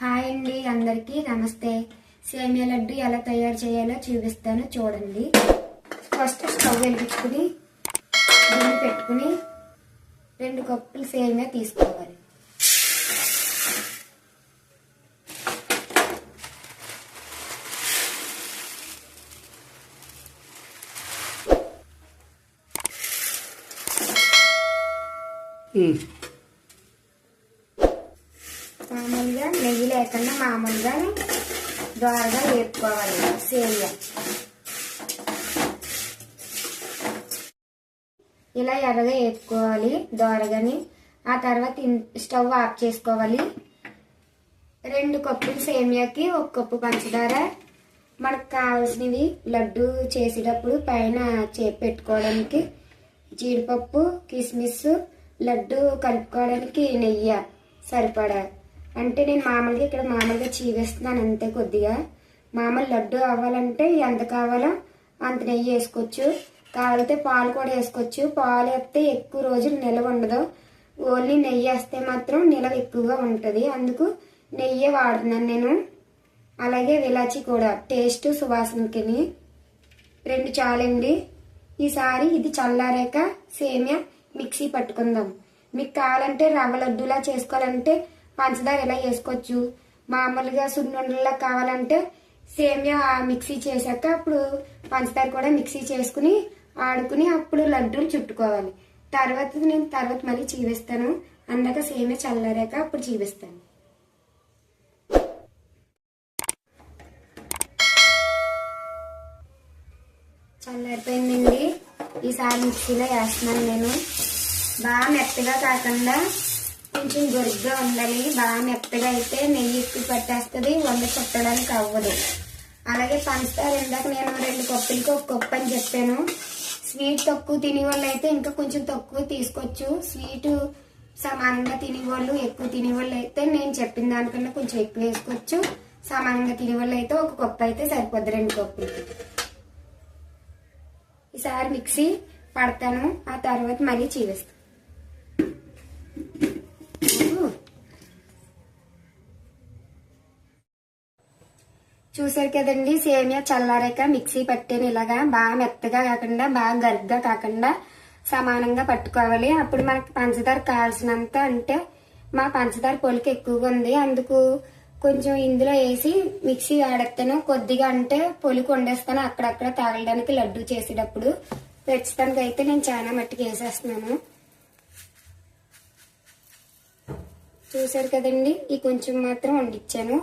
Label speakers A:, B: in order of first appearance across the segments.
A: Hi అండి, అందరికీ నమస్తే. సేమియా లడ్డు ఎలా తయారు చేయాలో చూపిస్తాను, చూడండి. ఫస్ట్ స్టవ్ వెలిగించుకుని గిన్నె పెట్టుకుని 2 కప్పులు సేమియా తీసుకోవాలి. మామూలుగా నెయ్యి లేకుండా మామూలుగా దోరగా వేపుకోవాలి సేమియా. ఇలా ఎర్రగా వేపుకోవాలి దోరగాని. ఆ తర్వాత స్టవ్ ఆఫ్ చేసుకోవాలి. 2 కప్పులు సేమియాకి 1 కప్పు పంచదార. మనకు కావాల్సినవి లడ్డు చేసేటప్పుడు పైన పెట్టుకోవడానికి జీడిపప్పు, కిస్మిస్, లడ్డు కలుపుకోవడానికి నెయ్యి సరిపడా. అంటే నేను మామూలుగా ఇక్కడ చీవేస్తున్నాను అంతే. కొద్దిగా మామూలు లడ్డు అవ్వాలంటే ఎంత కావాలో అంత నెయ్యి వేసుకోవచ్చు. కావాలంటే పాలు కూడా వేసుకోవచ్చు. పాలు వేస్తే ఎక్కువ రోజులు నిల్వ ఉండదు. ఓన్లీ నెయ్యి వేస్తే మాత్రం నిల్వ ఎక్కువగా ఉంటుంది. అందుకు నెయ్యి వాడుతున్నాను నేను. అలాగే ఇలాచి కూడా టేస్ట్ సువాసనకి 2 చాలండి. ఈసారి ఇది చల్లారాక సేమియా మిక్సీ పట్టుకుందాం. మీకు కావాలంటే రవ్వ లడ్డూలా చేసుకోవాలంటే పంచదార ఇలా వేసుకోవచ్చు. మామూలుగా సున్నుండలా కావాలంటే సేమియా మిక్సీ చేశాక అప్పుడు పంచదార కూడా మిక్సీ చేసుకుని ఆడుకుని అప్పుడు లడ్డూలు చుట్టుకోవాలి. తర్వాత మళ్ళీ చీవిస్తాను. అందాక సేమియా చల్లారాక అప్పుడు చీవిస్తాను. చల్లారిపోయిందండి. ఈసారి మిక్సీలో వేస్తున్నాను నేను. బాగా మెత్తగా కాకుండా కొంచెం గొరుగ్గా ఉండాలి. బాగా మెత్తగా అయితే నెయ్యి ఎక్కువ పట్టేస్తుంది, వంద చుట్టడానికి అవ్వదు. అలాగే పంచదార ఇందాక నేను 2 కప్పులకి 1 కప్పు అని చెప్పాను. స్వీట్ తక్కువ తినేవాళ్ళు అయితే ఇంకా కొంచెం తక్కువ తీసుకోవచ్చు. స్వీట్ సమానంగా తినేవాళ్ళు, ఎక్కువ తినేవాళ్ళు అయితే నేను చెప్పిన దానికన్నా కొంచెం ఎక్కువ వేసుకోవచ్చు. సమానంగా తినేవాళ్ళు అయితే 1 కప్పు అయితే సరిపోద్ది 2 కప్పులకి. ఈసారి మిక్సీ పడతాను. ఆ తర్వాత మళ్ళీ చీవేస్తాను. చూసారు కదండి, సేమియా చల్లారాక మిక్సీ పట్టాను. ఇలాగా బాగా మెత్తగా కాకుండా బాగా గరుగ్గా కాకుండా సమానంగా పట్టుకోవాలి. అప్పుడు మనకి పంచదార కావాల్సినంత. అంటే మా పంచదార పొలికి ఎక్కువగా ఉంది, అందుకు కొంచెం ఇందులో వేసి మిక్సీ ఆడేస్తాను. కొద్దిగా అంటే పొలికి వండేస్తాను అక్కడక్కడ తాగడానికి లడ్డు చేసేటప్పుడు. ప్రస్తుతానికి అయితే నేను చాలా మట్టికి వేసేస్తున్నాను. చూసారు కదండి, ఈ కొంచెం మాత్రం వండిచ్చాను.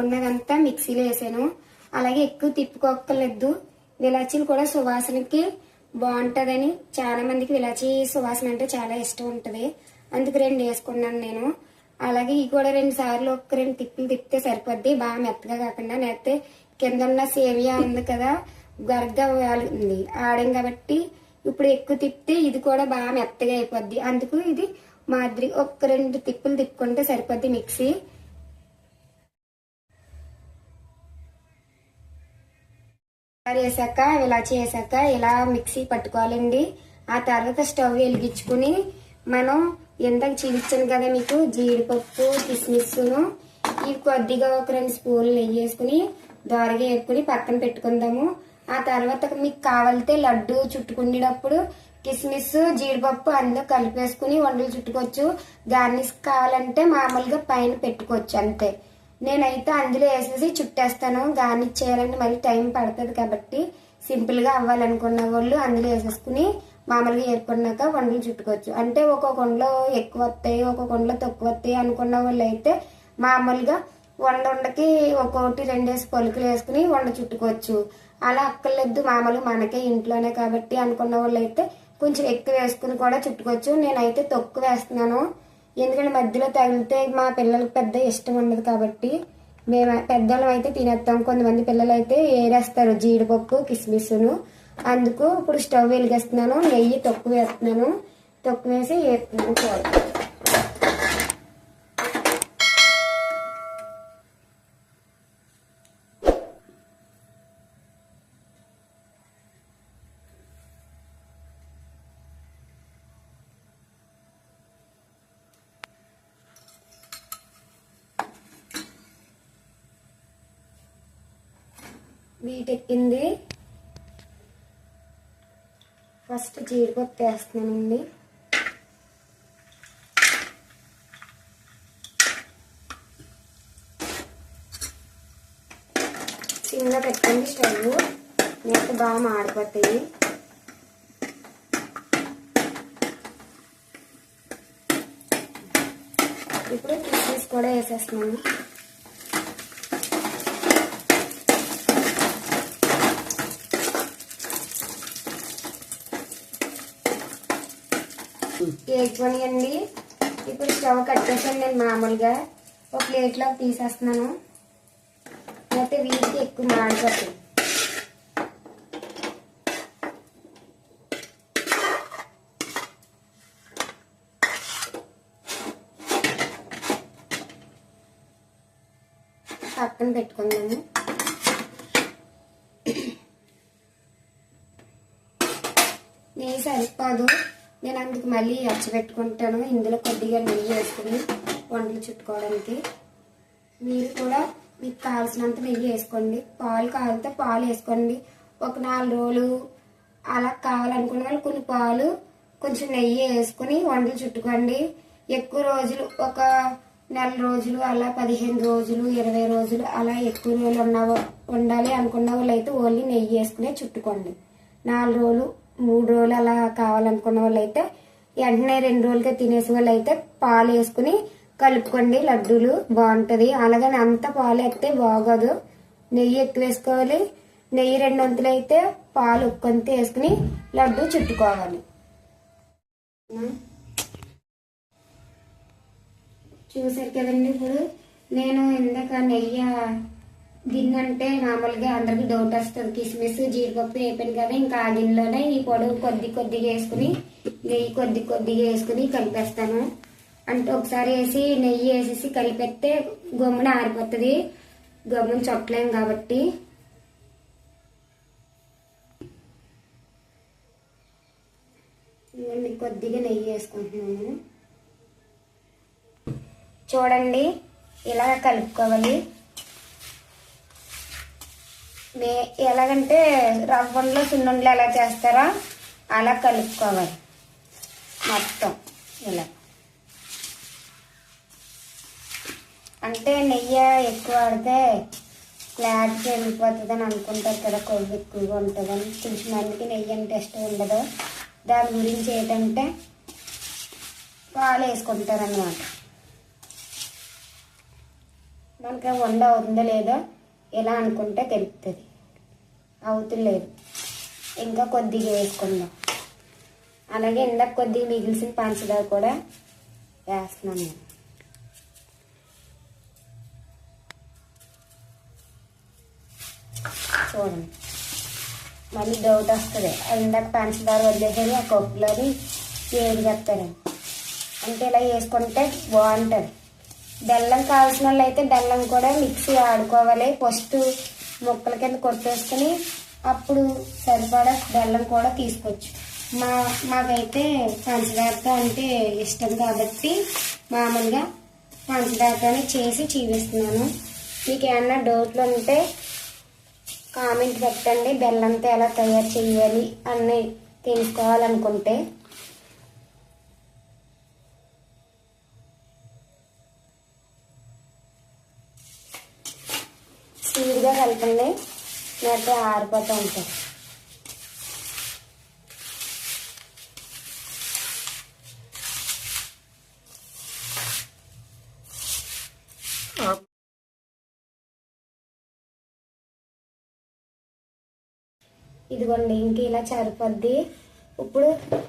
A: ఉన్నదంతా మిక్సీలో వేసాను. అలాగే ఎక్కువ తిప్పుకోక్కర్లేదు. విలాచీలు కూడా సువాసనకి బాగుంటుందని చాలా మందికి విలాచీ సువాసన అంటే చాలా ఇష్టం ఉంటుంది. అందుకు 2 వేసుకున్నాను నేను. అలాగే ఇవి కూడా 2 సార్లు 2 తిప్పులు తిప్పితే సరిపోద్ది. బాగా మెత్తగా కాకుండా. నేస్తే కింద ఉన్న సేమియా ఉంది కదా, గరగ్గా ఉంది ఆడాం కాబట్టి ఇప్పుడు ఎక్కువ తిప్పితే ఇది కూడా బాగా మెత్తగా అయిపోద్ది. అందుకు ఇది మాదిరి 2 తిప్పులు తిప్పుకుంటే సరిపోద్ది మిక్సీ. వేసాక ఇలాచి వేసాక ఇలా మిక్సీ పట్టుకోవాలండి. ఆ తర్వాత స్టవ్ వెలిగించుకుని మనం ఎంతకు చీవిచ్చాను కదా మీకు జీడిపప్పు, కిస్మిస్ను, ఇవి కొద్దిగా 2 స్పూన్లు నెయ్యి వేసుకుని దోరగా వేపుకుని పక్కన పెట్టుకుందాము. ఆ తర్వాత మీకు కావాలితే లడ్డు చుట్టుకునేటప్పుడు కిస్మిస్, జీడిపప్పు అందులో కలిపేసుకుని వండలు చుట్టుకోవచ్చు. గార్నిష్ కావాలంటే మామూలుగా పైన పెట్టుకోవచ్చు అంతే. నేనైతే అందులో వేసేసి చుట్టేస్తాను. గార్నిష్ చేయాలంటే మళ్ళీ టైం పడుతుంది కాబట్టి సింపుల్ గా అవ్వాలనుకున్న వాళ్ళు అందులో వేసేసుకుని మామూలుగా వేపుకున్నాక వండలు చుట్టుకోవచ్చు. అంటే ఒక్కొక్క వండలో ఎక్కువ వస్తాయి, ఒక్కొక్క వండలో తక్కువ వస్తాయి అనుకున్న వాళ్ళు అయితే మామూలుగా వండకి 1, 2 పొలుకులు వేసుకుని వండ చుట్టుకోవచ్చు. అలా అక్కర్లేదు, మామూలుగా మనకే ఇంట్లోనే కాబట్టి అనుకున్న వాళ్ళు అయితే కొంచెం ఎక్కువ వేసుకుని కూడా చుట్టుకోవచ్చు. నేనైతే తక్కువ వేస్తున్నాను, ఎందుకంటే మధ్యలో తగిలితే మా పిల్లలకి పెద్ద ఇష్టం ఉండదు కాబట్టి. మేము పెద్దవాళ్ళం అయితే తినేస్తాం, కొంతమంది పిల్లలు అయితే ఏరేస్తారు జీడిపప్పు, కిస్మిస్ను. అందుకు ఇప్పుడు స్టవ్ వెలిగేస్తున్నాను. నెయ్యి తక్కువ వేస్తున్నాను. తక్కువ వేసి వేపుకోవాలి. వీటెక్కింది. ఫస్ట్ జీడిపప్పు వేస్తున్నానండి. సిమ్లో పెట్టుకోండి స్టవ్, నెక్స్ట్ బాగా మాడిపోతాయి. ఇప్పుడు కిస్మిస్ కూడా వేసేస్తున్నాను. వేగిపోయినాయండి. ఇప్పుడు స్టవ్ కట్టేసాను. నేను మామూలుగా ఒక ప్లేట్లో తీసేస్తున్నాను, లేకపోతే వీటికి ఎక్కువ మాడిపోతాయి. పక్కన పెట్టుకుందాము. నెయ్యి సరిపోదు, నేను అందుకు మళ్ళీ పెట్టుకుంటాను. ఇందులో కొద్దిగా నెయ్యి వేసుకుని వంటలు చుట్టుకోవడానికి. మీరు కూడా మీకు కావాల్సినంత నెయ్యి వేసుకోండి. పాలు కావాలితే పాలు వేసుకోండి. ఒక 4 రోజులు అలా కావాలనుకున్న వాళ్ళు కొన్ని పాలు కొంచెం నెయ్యి వేసుకుని వంటలు చుట్టుకోండి. ఎక్కువ రోజులు ఒక 4 రోజులు అలా 15 రోజులు 20 రోజులు అలా ఎక్కువ రోజులు ఉండాలి అనుకున్న వాళ్ళు అయితే ఓన్లీ నెయ్యి వేసుకునే చుట్టుకోండి. 4 రోజులు 3 రోజులు అలా కావాలనుకున్న వాళ్ళు అయితే వెంటనే 2 రోజులుగా తినేసే వాళ్ళు అయితే పాలు వేసుకుని కలుపుకోండి. లడ్డూలు బాగుంటది. అలాగని అంత పాలు వేస్తే బాగోదు, నెయ్యి ఎక్కువ వేసుకోవాలి. నెయ్యి 2 వంతులు అయితే పాలు 1 వంతు వేసుకుని లడ్డు చుట్టుకోవాలి. చూసారు కదండి. ఇప్పుడు నేను ఇందాక నెయ్యి గిన్నె మామూలుగా అందరికి డౌట్ వస్తుంది. కిస్మిస్ జీడిపప్పు వేపాను కదా, ఇంకా ఆ గిన్నెలోనే ఈ పొడవు కొద్దిగా వేసుకుని నెయ్యి కొద్దిగా వేసుకుని కలిపేస్తాను. అంటే ఒకసారి వేసి నెయ్యి వేసేసి కలిపెడితే గమ్మున ఆరిపోతుంది, గమ్మున చుట్టలేం కాబట్టి. కొద్దిగా నెయ్యి వేసుకుంటున్నాను. చూడండి, ఇలా కలుపుకోవాలి. ఎలాగంటే రవ్వలో సున్నుండలు ఎలా చేస్తారో అలా కలుపుకోవాలి మొత్తం ఇలా. అంటే నెయ్యి ఎక్కువ ఆడితే ఫ్లాట్ పెరిగిపోతుంది అని అనుకుంటారు కదా, కొవ్వు ఎక్కువగా ఉంటుందని. కొంచెం మందికి నెయ్యి అంటే ఇష్టం ఉండదు. దాని గురించి ఏంటంటే పాలు వేసుకుంటారు అన్నమాట. మనకి వండ అవుతుందో లేదో ఎలా అనుకుంటే తెలుస్తుంది. అవుతులేదు, ఇంకా కొద్దిగా వేసుకుందాం. అలాగే ఇందాక కొద్దిగా మిగిలిసిన పంచదార కూడా వేస్తున్నాను. చూడండి, మళ్ళీ డౌట్ వస్తుంది, ఇందాక పంచదార వదిలేసేది ఆ కప్పులోని ఏది చెప్తారని. అంటే ఇలా వేసుకుంటే బాగుంటుంది. బెల్లం కావాల్సిన వాళ్ళు అయితే బెల్లం కూడా మిక్సీ ఆడుకోవాలి. ఫస్ట్ ముక్కల కింద కొట్టేసుకుని అప్పుడు సరిపడా బెల్లం కూడా తీసుకోవచ్చు. మాకైతే పంచదారతో అంటే ఇష్టం కాబట్టి మామూలుగా పంచదారతోనే చేసి చూపిస్తున్నాను. మీకు ఏమన్నా డౌట్లు ఉంటే కామెంట్ పెట్టండి. బెల్లంతో ఎలా తయారు చేయాలి అన్నీ తెలుసుకోవాలనుకుంటే. స్పీడ్గా కలపండి, లేకపోతే ఆరిపోతూ ఉంటుంది. ఇదిగోండి, ఇంక ఇలా సరిపోద్ది. ఇప్పుడు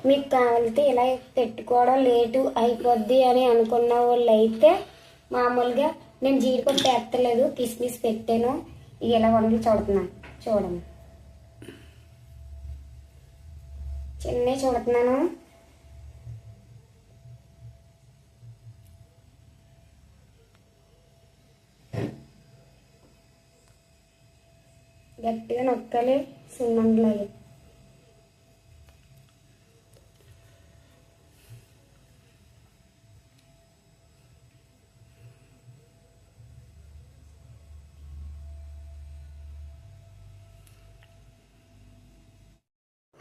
A: మీకు కావాలితే ఇలా పెట్టుకోవడం లేటు అయిపోద్ది అని అనుకున్న వాళ్ళు అయితే మామూలుగా నేను జీడిపప్పు ఎత్తలేదు, కిస్మిస్ పెట్టాను. ఇలా వండి చూడుతున్నాను. చూడండి, చిన్న చూడుతున్నాను. గట్టిగా నొక్కాలి సున్నుండలాగా.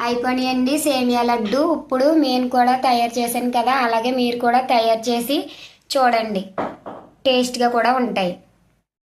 A: అయిపోయాయండి సేమియా లడ్డు. ఇప్పుడు నేను కూడా తయారు చేశాను కదా, అలాగే మీరు కూడా తయారు చేసి చూడండి, టేస్ట్గా కూడా ఉంటాయి.